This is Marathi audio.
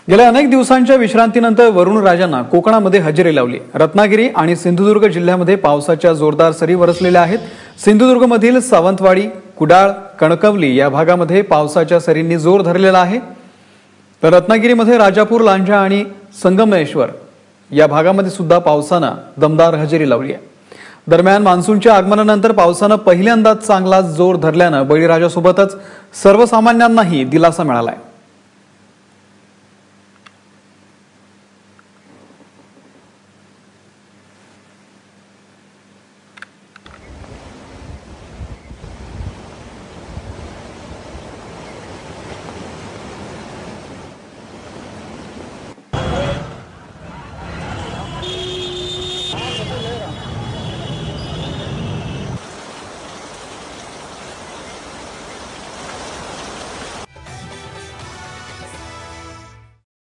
गेल्या अनेक दिवसांच्या विश्रांतीनंतर वरुण राजांना कोकणामध्ये हजेरी लावली। रत्नागिरी आणि सिंधुदुर्ग जिल्ह्यामध्ये पावसाच्या जोरदार सरी बरसलेल्या आहेत। सिंधुदुर्गमधील सावंतवाडी, कुडाळ, कणकवली या भागामध्ये पावसाच्या सरींनी जोर धरलेला आहे। तर रत्नागिरीमध्ये राजापूर, लांजा आणि संगमेश्वर या भागामध्ये सुद्धा पावसाने दमदार हजेरी लावली आहे। दरम्यान मान्सूनच्या आगमनानंतर पावसाने पहिल्यांदाच चांगला जोर धरल्याने बळीराजासोबतच सर्वसामान्यांनाही दिलासा मिळाला आहे।